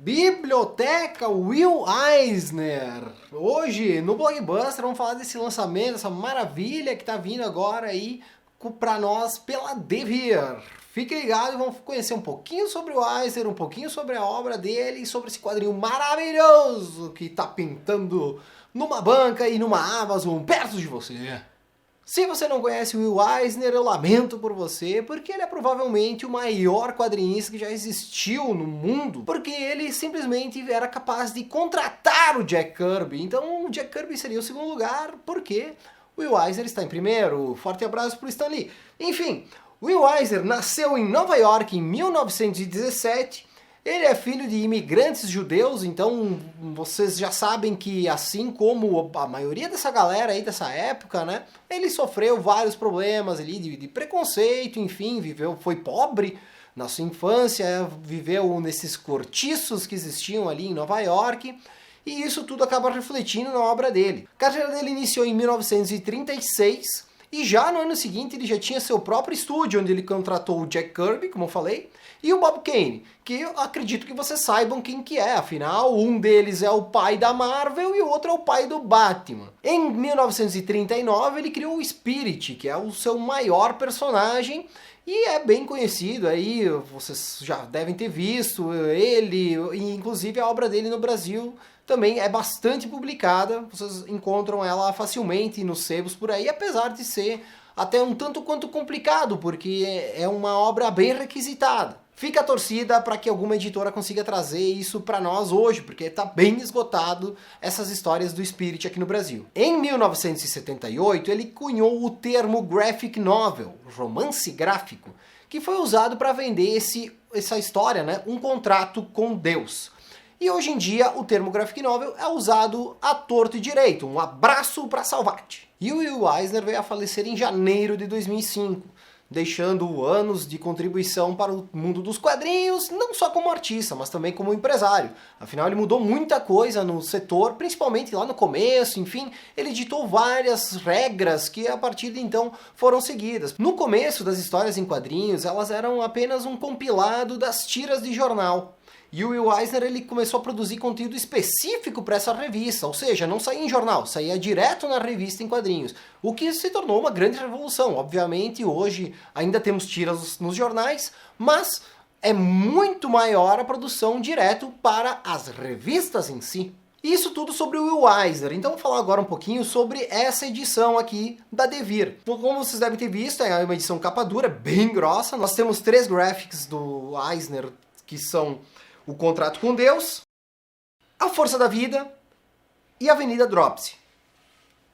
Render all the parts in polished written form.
Biblioteca Will Eisner. Hoje no Blockbuster vamos falar desse lançamento, essa maravilha que tá vindo agora aí pra nós pela Devir. Fique ligado e vamos conhecer um pouquinho sobre o Eisner, um pouquinho sobre a obra dele e sobre esse quadrinho maravilhoso que tá pintando numa banca e numa Amazon perto de você. Se você não conhece o Will Eisner, eu lamento por você, porque ele é provavelmente o maior quadrinista que já existiu no mundo, porque ele simplesmente era capaz de contratar o Jack Kirby. Então o Jack Kirby seria o segundo lugar, porque o Will Eisner está em primeiro. Forte abraço para o Stan Lee. Enfim, o Will Eisner nasceu em Nova York em 1917. Ele é filho de imigrantes judeus, então vocês já sabem que, assim como a maioria dessa galera aí dessa época, né, ele sofreu vários problemas ali de preconceito, enfim, foi pobre na sua infância, viveu nesses cortiços que existiam ali em Nova York, e isso tudo acaba refletindo na obra dele. A carreira dele iniciou em 1936, e já no ano seguinte ele já tinha seu próprio estúdio, onde ele contratou o Jack Kirby, como eu falei, e o Bob Kane, que eu acredito que vocês saibam quem que é, afinal um deles é o pai da Marvel e o outro é o pai do Batman. Em 1939 ele criou o Spirit, que é o seu maior personagem, e é bem conhecido aí, vocês já devem ter visto ele, e inclusive a obra dele no Brasil também é bastante publicada, vocês encontram ela facilmente nos sebos por aí, apesar de ser até um tanto quanto complicado, porque é uma obra bem requisitada. Fica a torcida para que alguma editora consiga trazer isso para nós hoje, porque está bem esgotado essas histórias do Spirit aqui no Brasil. Em 1978, ele cunhou o termo graphic novel, romance gráfico, que foi usado para vender essa história, né? Um contrato com Deus. E hoje em dia o termo graphic novel é usado à torto e direito, um abraço para Salvat. E o Will Eisner veio a falecer em janeiro de 2005, deixando anos de contribuição para o mundo dos quadrinhos, não só como artista, mas também como empresário. Afinal, ele mudou muita coisa no setor, principalmente lá no começo, enfim, ele ditou várias regras que a partir de então foram seguidas. No começo das histórias em quadrinhos, elas eram apenas um compilado das tiras de jornal. E o Will Eisner ele começou a produzir conteúdo específico para essa revista, ou seja, não saía em jornal, saía direto na revista em quadrinhos, o que se tornou uma grande revolução. Obviamente hoje ainda temos tiras nos jornais, mas é muito maior a produção direto para as revistas em si. Isso tudo sobre o Will Eisner, então vou falar agora um pouquinho sobre essa edição aqui da Devir. Como vocês devem ter visto, é uma edição capa dura, bem grossa. Nós temos 3 graphics do Eisner, que são O Contrato com Deus, A Força da Vida e Avenida Dropsy.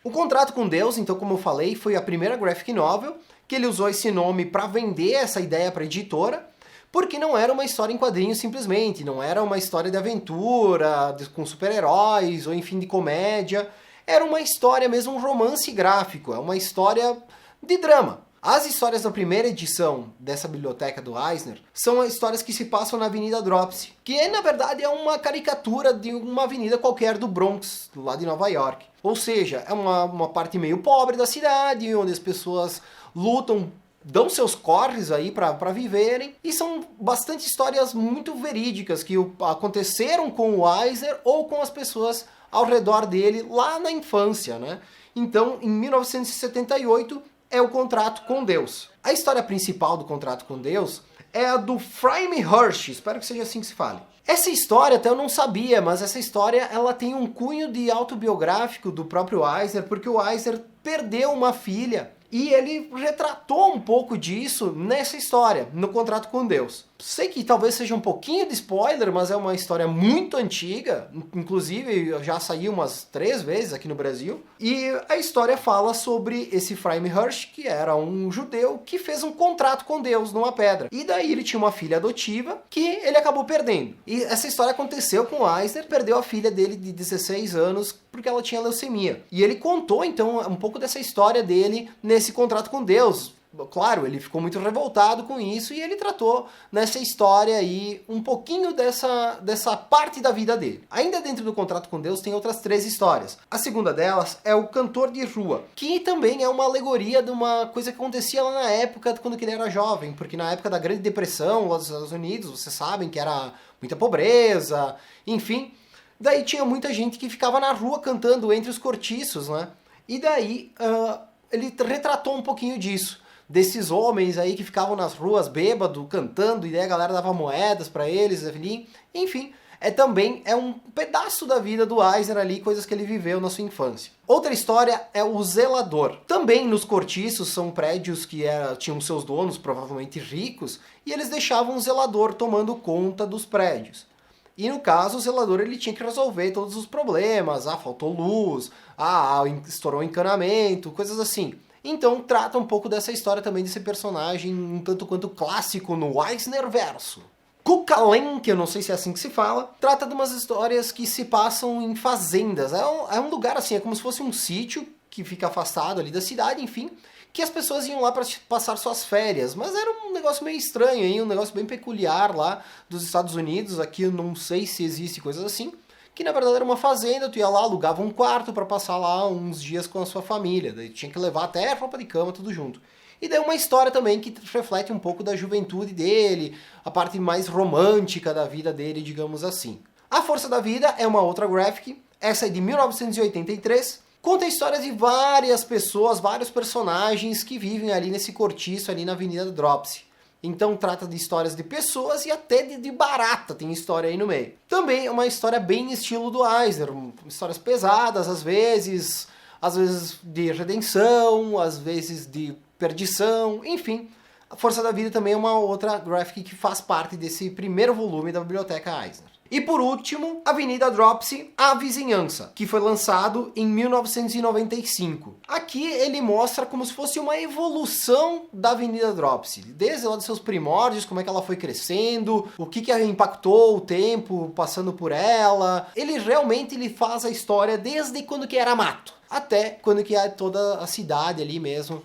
O Contrato com Deus, então, como eu falei, foi a primeira graphic novel, que ele usou esse nome para vender essa ideia para a editora, porque não era uma história em quadrinhos simplesmente, não era uma história de aventura, com super-heróis, ou enfim, de comédia. Era uma história mesmo, um romance gráfico, é uma história de drama. As histórias da primeira edição dessa biblioteca do Eisner são histórias que se passam na Avenida Dropsy, que na verdade é uma caricatura de uma avenida qualquer do Bronx, lá de Nova York. Ou seja, é uma parte meio pobre da cidade, onde as pessoas lutam, dão seus corres aí para viverem, e são bastante histórias muito verídicas que aconteceram com o Eisner ou com as pessoas ao redor dele lá na infância, né? Então, em 1978, é o Contrato com Deus. A história principal do Contrato com Deus é a do Frame Hirsch, espero que seja assim que se fale. Essa história até eu não sabia, mas essa história ela tem um cunho de autobiográfico do próprio Eisner, porque o Eisner perdeu uma filha e ele retratou um pouco disso nessa história, no Contrato com Deus. Sei que talvez seja um pouquinho de spoiler, mas é uma história muito antiga, inclusive já saiu umas 3 vezes aqui no Brasil. E a história fala sobre esse Frame Hirsch, que era um judeu que fez um contrato com Deus numa pedra. E daí ele tinha uma filha adotiva que ele acabou perdendo. E essa história aconteceu com o Eisner, perdeu a filha dele de 16 anos porque ela tinha leucemia. E ele contou então um pouco dessa história dele nesse Contrato com Deus. Claro, ele ficou muito revoltado com isso e ele tratou nessa história aí um pouquinho dessa parte da vida dele. Ainda dentro do Contrato com Deus tem outras 3 histórias. A segunda delas é o Cantor de Rua, que também é uma alegoria de uma coisa que acontecia lá na época quando ele era jovem, porque na época da Grande Depressão lá dos Estados Unidos, vocês sabem que era muita pobreza, enfim. Daí tinha muita gente que ficava na rua cantando entre os cortiços, né? E daí ele retratou um pouquinho disso. Desses homens aí que ficavam nas ruas bêbado, cantando, e daí a galera dava moedas pra eles, ali. Enfim, também um pedaço da vida do Eisner ali, coisas que ele viveu na sua infância. Outra história é o zelador. Também nos cortiços são prédios que tinham seus donos, provavelmente ricos, e eles deixavam um zelador tomando conta dos prédios. E no caso, o zelador ele tinha que resolver todos os problemas. Faltou luz, estourou o encanamento, coisas assim. Então trata um pouco dessa história também, desse personagem um tanto quanto clássico no Eisner verso. Kukalen, que eu não sei se é assim que se fala, trata de umas histórias que se passam em fazendas. É um lugar assim, é como se fosse um sítio que fica afastado ali da cidade, enfim, que as pessoas iam lá para passar suas férias. Mas era um negócio meio estranho, hein? Um negócio bem peculiar lá dos Estados Unidos. Aqui eu não sei se existe coisas assim. Que na verdade era uma fazenda, tu ia lá, alugava um quarto para passar lá uns dias com a sua família. Daí tinha que levar até a roupa de cama, tudo junto. E daí uma história também que reflete um pouco da juventude dele, a parte mais romântica da vida dele, digamos assim. A Força da Vida é uma outra graphic, essa é de 1983, conta histórias de várias pessoas, vários personagens que vivem ali nesse cortiço, ali na Avenida Dropsy. Então trata de histórias de pessoas e até de barata, tem história aí no meio. Também é uma história bem estilo do Eisner, histórias pesadas às vezes de redenção, às vezes de perdição, enfim. A Força da Vida também é uma outra graphic que faz parte desse primeiro volume da Biblioteca Eisner. E por último, Avenida Dropsy, A Vizinhança, que foi lançado em 1995. Aqui ele mostra como se fosse uma evolução da Avenida Dropsy, desde lá dos seus primórdios, como é que ela foi crescendo, o que impactou o tempo passando por ela. Ele realmente faz a história desde quando que era mato, até quando que é toda a cidade ali mesmo,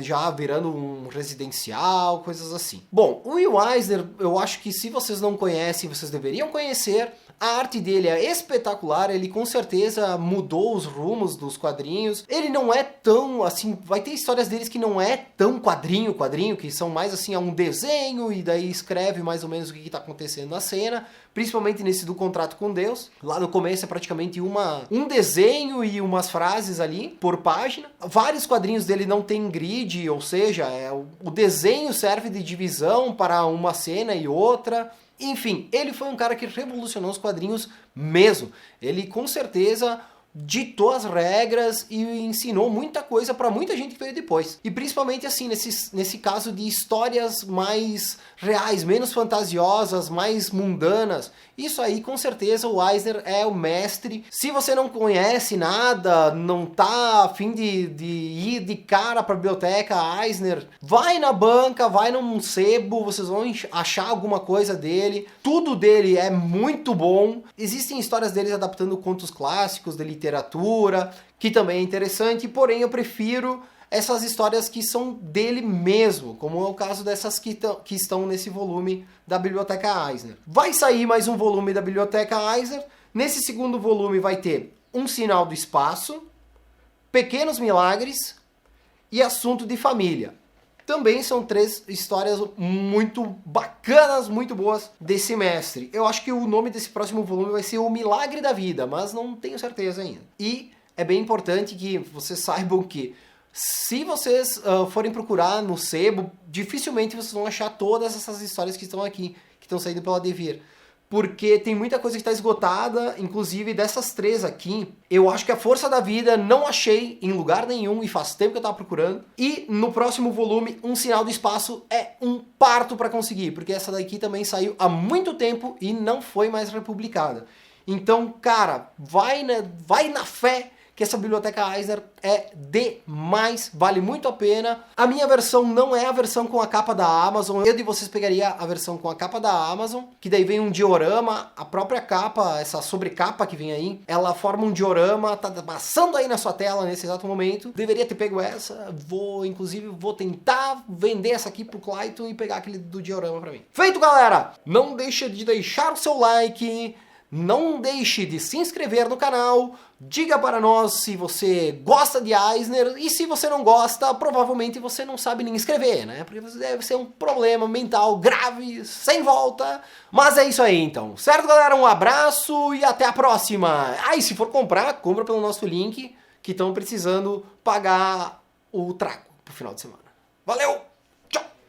já virando um residencial, coisas assim. Bom, o Will Eisner, eu acho que se vocês não conhecem, vocês deveriam conhecer. A arte dele é espetacular, ele com certeza mudou os rumos dos quadrinhos. Ele não é tão, assim, vai ter histórias deles que não é tão quadrinho, que são mais assim, um desenho e daí escreve mais ou menos o que está acontecendo na cena. Principalmente nesse do Contrato com Deus. Lá no começo é praticamente um desenho e umas frases ali por página. Vários quadrinhos dele não tem grid, ou seja, o desenho serve de divisão para uma cena e outra. Enfim, ele foi um cara que revolucionou os quadrinhos mesmo. Ele com certeza ditou as regras e ensinou muita coisa para muita gente que veio depois. E principalmente assim, nesse caso de histórias mais reais, menos fantasiosas, mais mundanas. Isso aí, com certeza, o Eisner é o mestre. Se você não conhece nada, não tá a fim de ir de cara pra biblioteca Eisner, vai na banca, vai num sebo, vocês vão achar alguma coisa dele. Tudo dele é muito bom. Existem histórias deles adaptando contos clássicos de literatura, que também é interessante, porém eu prefiro essas histórias que são dele mesmo, como é o caso dessas que estão nesse volume da Biblioteca Eisner. Vai sair mais um volume da Biblioteca Eisner. Nesse segundo volume vai ter Um Sinal do Espaço, Pequenos Milagres e Assunto de Família. Também são 3 histórias muito bacanas, muito boas desse mestre. Eu acho que o nome desse próximo volume vai ser O Milagre da Vida, mas não tenho certeza ainda. E é bem importante que vocês saibam que se vocês forem procurar no sebo, dificilmente vocês vão achar todas essas histórias que estão aqui, que estão saindo pela Devir. Porque tem muita coisa que está esgotada, inclusive dessas 3 aqui. Eu acho que a Força da Vida não achei em lugar nenhum e faz tempo que eu estava procurando. E no próximo volume, Um Sinal do Espaço é um parto para conseguir, porque essa daqui também saiu há muito tempo e não foi mais republicada. Então, cara, vai na fé que essa Biblioteca Eisner é demais, vale muito a pena. A minha versão não é a versão com a capa da Amazon, eu de vocês pegaria a versão com a capa da Amazon, que daí vem um diorama, a própria capa, essa sobrecapa que vem aí, ela forma um diorama, tá passando aí na sua tela nesse exato momento. Deveria ter pego essa, inclusive vou tentar vender essa aqui pro Clayton e pegar aquele do diorama pra mim. Feito, galera! Não deixa de deixar o seu like, Não deixe de se inscrever no canal, diga para nós se você gosta de Eisner e se você não gosta, provavelmente você não sabe nem escrever, né? Porque você deve ser um problema mental grave, sem volta. Mas é isso aí então, certo galera? Um abraço e até a próxima! Ah, e se for comprar, compra pelo nosso link que estão precisando pagar o trago pro final de semana. Valeu!